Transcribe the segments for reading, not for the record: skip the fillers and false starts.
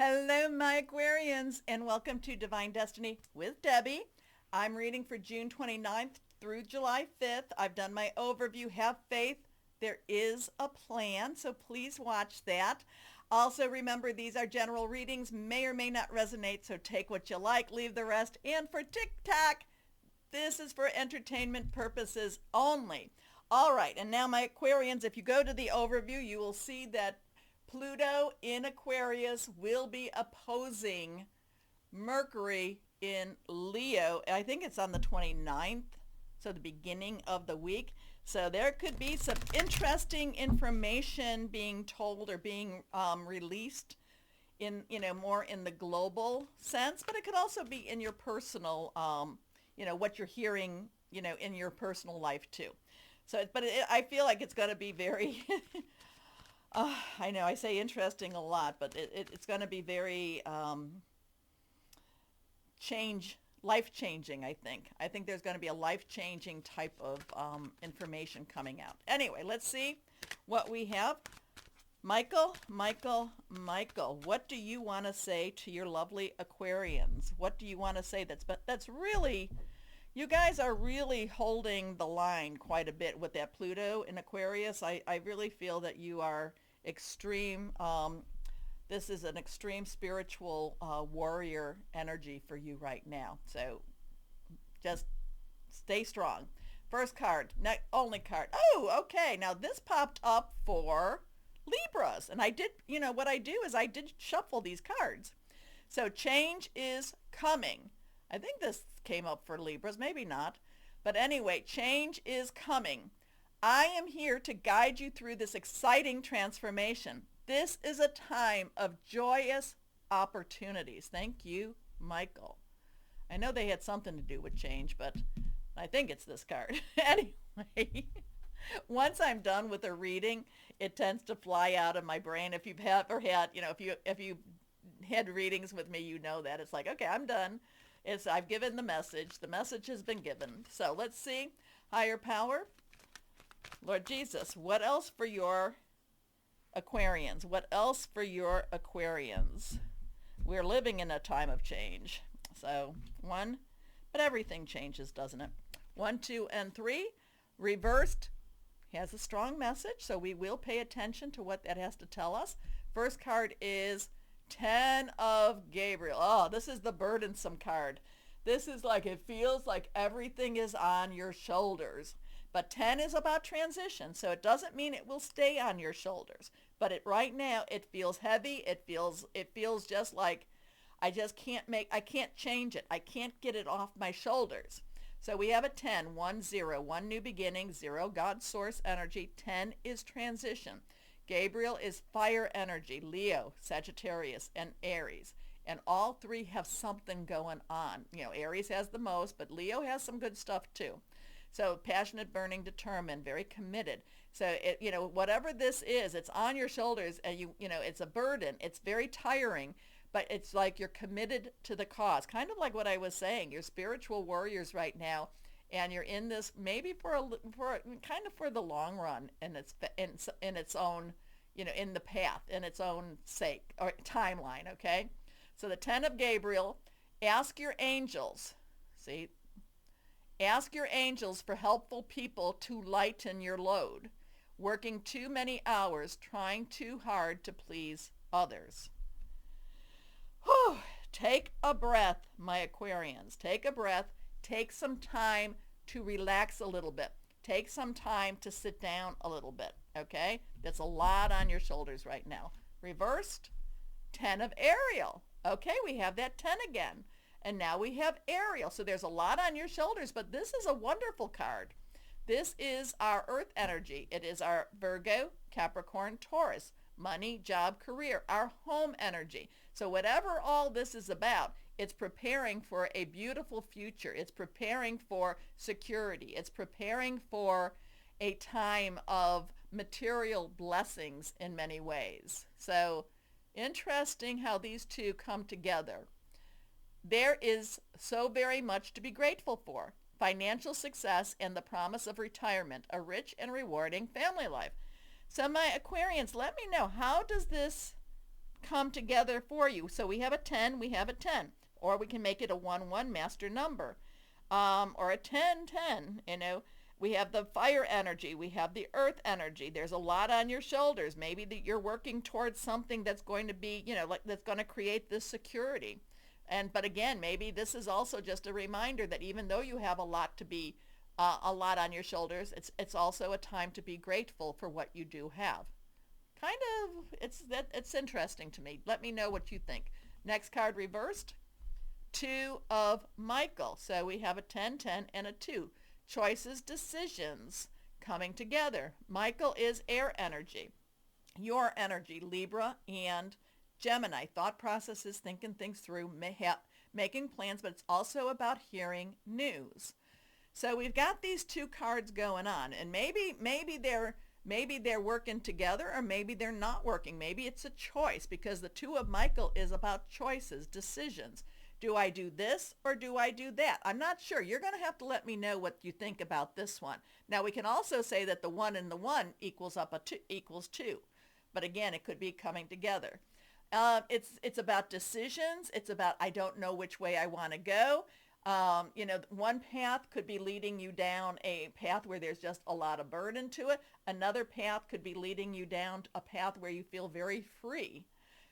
Hello, my Aquarians, and welcome to Divine Destiny with Debbie. I'm reading for June 29th through July 5th. I've done my overview. Have faith. There is a plan, so please watch that. Also, remember, these are general readings, may or may not resonate, so take what you like, leave the rest. And for TikTok, this is for entertainment purposes only. All right, and now my Aquarians, if you go to the overview, you will see that Pluto in Aquarius will be opposing Mercury in Leo. I think it's on the 29th, so the beginning of the week. So there could be some interesting information being told or being released in, more in the global sense, but it could also be in your personal, what you're hearing, in your personal life too. So, I feel like it's going to be very I know I say interesting a lot, but it's going to be very life-changing, I think. I think there's going to be a life-changing type of information coming out. Anyway, let's see what we have. Michael, what do you want to say to your lovely Aquarians? What do you want to say that's really, you guys are really holding the line quite a bit with that Pluto in Aquarius. I really feel that you are extreme. This is an extreme spiritual warrior energy for you right now. So just stay strong. First card, only card. Oh, okay. Now this popped up for Libras. And I did, what I do is I did shuffle these cards. So change is coming. I think this came up for Libras, maybe not. But anyway, change is coming. I am here to guide you through this exciting transformation. This is a time of joyous opportunities. Thank you, Michael. I know they had something to do with change, but I think it's this card. Anyway, once I'm done with a reading, it tends to fly out of my brain. If you've ever had, if you had readings with me, you know that. It's like, okay, I'm done. I've given the message. The message has been given. So let's see. Higher power. Lord Jesus, what else for your Aquarians? What else for your Aquarians? We're living in a time of change. So but everything changes, doesn't it? 1, 2, and 3. Reversed has a strong message, so we will pay attention to what that has to tell us. First card is 10 of Gabriel. Oh, this is the burdensome card. This is like, it feels like everything is on your shoulders. But 10 is about transition, so it doesn't mean it will stay on your shoulders. But right now, it feels heavy. It feels just like I can't change it. I can't get it off my shoulders. So we have a 10, 1, 0, 1 new beginning, 0 God source energy, 10 is transition. Gabriel is fire energy, Leo, Sagittarius, and Aries. And all three have something going on. Aries has the most, but Leo has some good stuff too. So passionate, burning, determined, very committed. So whatever this is, it's on your shoulders, and it's a burden. It's very tiring, but it's like you're committed to the cause. Kind of like what I was saying. You're spiritual warriors right now, and you're in this maybe for the long run, and it's in its own, in the path, in its own sake or timeline. Okay. So the 10 of Gabriel. Ask your angels. See. Ask your angels for helpful people to lighten your load. Working too many hours, trying too hard to please others. Whew. Take a breath, my Aquarians. Take a breath. Take some time to relax a little bit. Take some time to sit down a little bit, okay? That's a lot on your shoulders right now. Reversed, 10 of Ariel. Okay, we have that 10 again. And now we have Ariel. So there's a lot on your shoulders, but this is a wonderful card. This is our earth energy. It is our Virgo, Capricorn, Taurus, money, job, career, our home energy. So whatever all this is about, it's preparing for a beautiful future. It's preparing for security. It's preparing for a time of material blessings in many ways. So interesting how these two come together. There is so very much to be grateful for. Financial success and the promise of retirement, a rich and rewarding family life. So my Aquarians, let me know, how does this come together for you. So we have a 10, we have a 10. Or we can make it a 1-1 master number. Or a 10-10, you know. We have the fire energy. We have the earth energy. There's a lot on your shoulders. Maybe that you're working towards something that's going to be, you know, like that's going to create this security. But again, maybe this is also just a reminder that even though you have a lot to be, a lot on your shoulders, it's also a time to be grateful for what you do have. Kind of, it's interesting to me. Let me know what you think. Next card reversed, 2 of Michael. So we have a 10-10 and a 2. Choices, decisions coming together. Michael is air energy. Your energy, Libra and Gemini. Thought processes, thinking things through, making plans, but it's also about hearing news. So we've got these 2 cards going on, and maybe they're working together, or maybe they're not working. Maybe it's a choice, because the 2 of Michael is about choices, decisions. Do I do this or do I do that? I'm not sure. You're going to have to let me know what you think about this one. Now, we can also say that the 1 and the 1 equals 2. But again, it could be coming together. It's about decisions. It's about, I don't know which way I want to go. You know, one path could be leading you down a path where there's just a lot of burden to it. Another path could be leading you down a path where you feel very free.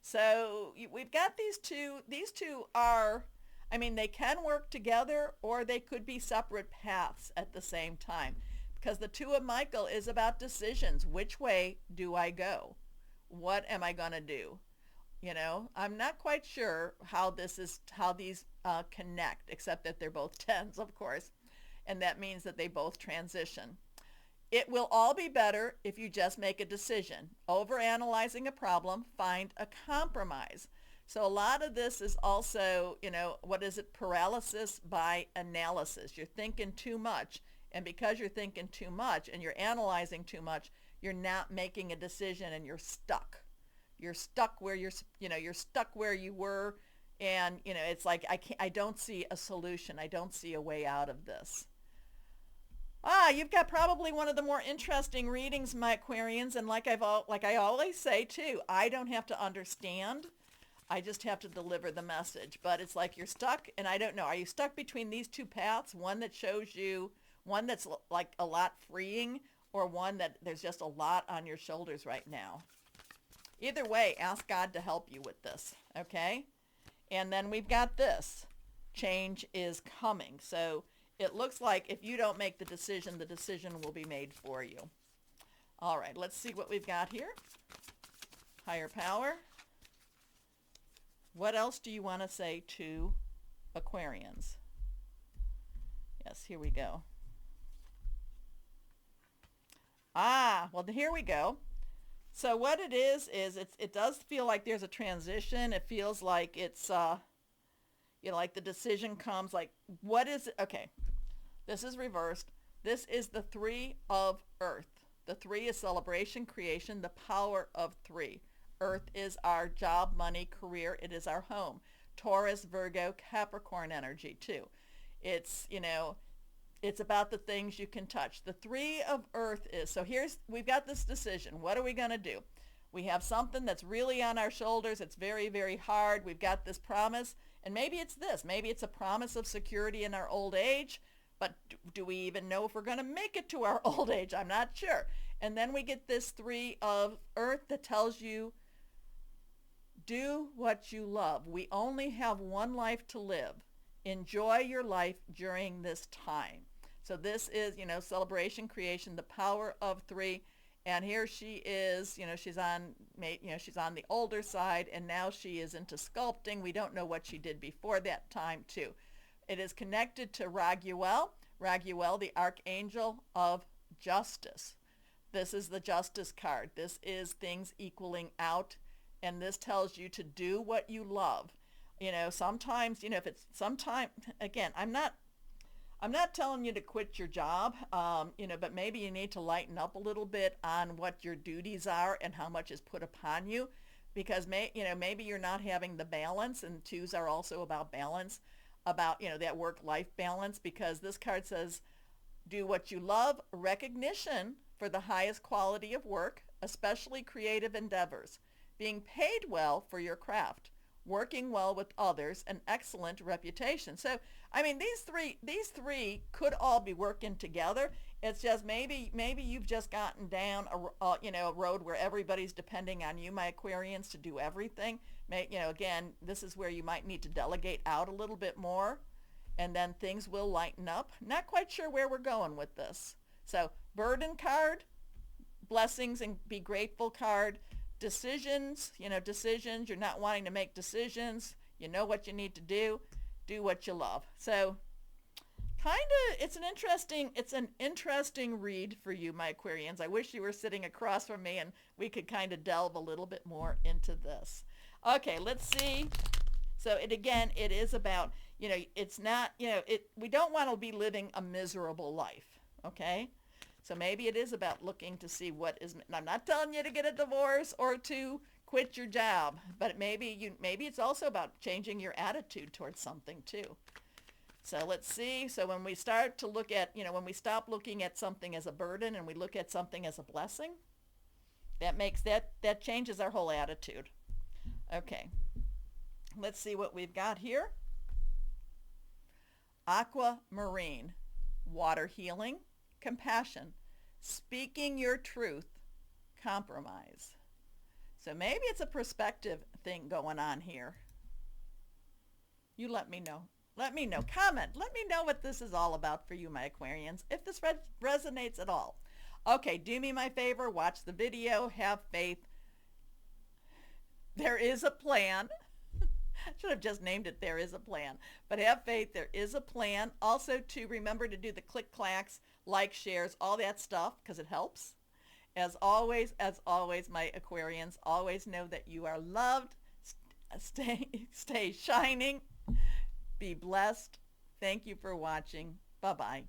So we've got these two. These 2 are, I mean, they can work together, or they could be separate paths at the same time, because the 2 of Michael is about decisions. Which way do I go? What am I going to do? You know, I'm not quite sure how these connect, except that they're both 10s, of course, and that means that they both transition. It will all be better if you just make a decision. Overanalyzing a problem, find a compromise. So a lot of this is also, you know, what is it? Paralysis by analysis. You're thinking too much, and because you're thinking too much and you're analyzing too much, you're not making a decision, and you're stuck. You're stuck where you're stuck where you were, and you know, it's like I don't see a solution. I don't see a way out of this. You've got probably one of the more interesting readings, my Aquarians, and like I always say too, I don't have to understand. I just have to deliver the message. But it's like you're stuck, and I don't know. Are you stuck between these 2 paths? One that shows you, one that's like a lot freeing, or one that there's just a lot on your shoulders right now? Either way, ask God to help you with this, okay? And then we've got this. Change is coming. So it looks like if you don't make the decision will be made for you. All right, let's see what we've got here. Higher power. What else do you want to say to Aquarians? Yes, here we go. Well, here we go. So what it is it does feel like there's a transition. It feels like it's, you know, like the decision comes, like, what is it? Okay, this is reversed. This is the 3 of Earth. The 3 is celebration, creation, the power of 3. Earth is our job, money, career. It is our home. Taurus, Virgo, Capricorn energy too. It's, you know, it's about the things you can touch. The 3 of Earth is, so we've got this decision. What are we going to do? We have something that's really on our shoulders. It's very, very hard. We've got this promise, and maybe it's this. Maybe it's a promise of security in our old age, but do we even know if we're going to make it to our old age? I'm not sure. And then we get this 3 of Earth that tells you, do what you love. We only have one life to live. Enjoy your life during this time. So this is, you know, celebration, creation, the power of 3. And here she is, you know, she's on the older side, and now she is into sculpting. We don't know what she did before that time too. It is connected to Raguel, the archangel of justice. This is the justice card. This is things equaling out, and this tells you to do what you love. You know, sometimes, you know, if it's sometime, again, I'm not telling you to quit your job, you know, but maybe you need to lighten up a little bit on what your duties are and how much is put upon you, because maybe you're not having the balance, and 2s are also about balance, about, you know, that work-life balance, because this card says, do what you love, recognition for the highest quality of work, especially creative endeavors. being paid well for your craft, working well with others, an excellent reputation. So, I mean, these three could all be working together. It's just maybe you've just gotten down a road where everybody's depending on you, my Aquarians, to do everything. Again, this is where you might need to delegate out a little bit more, and then things will lighten up. Not quite sure where we're going with this. So, burden card, blessings and be grateful card, decisions, decisions, you're not wanting to make decisions, you know what you need to do what you love. So it's an interesting read for you, my Aquarians. I wish you were sitting across from me and we could kind of delve a little bit more into this. Okay, let's see. So it is about, it's not, we don't want to be living a miserable life, okay? So maybe it is about looking to see what is, and I'm not telling you to get a divorce or to quit your job, but maybe it's also about changing your attitude towards something too. So let's see. So when we start to look at, when we stop looking at something as a burden and we look at something as a blessing, that changes our whole attitude. Okay. Let's see what we've got here. Aquamarine, water healing, compassion, speaking your truth, compromise. So maybe it's a perspective thing going on here. You let me know. Let me know. Comment. Let me know what this is all about for you, my Aquarians, if this resonates at all. Okay, do me my favor. Watch the video. Have faith. There is a plan. Should have just named it There Is a Plan. But have faith. There is a plan. Also, to remember to do the click clacks, like, shares, all that stuff, because it helps. As always, my Aquarians, always know that you are loved. Stay shining. Be blessed. Thank you for watching. Bye-bye.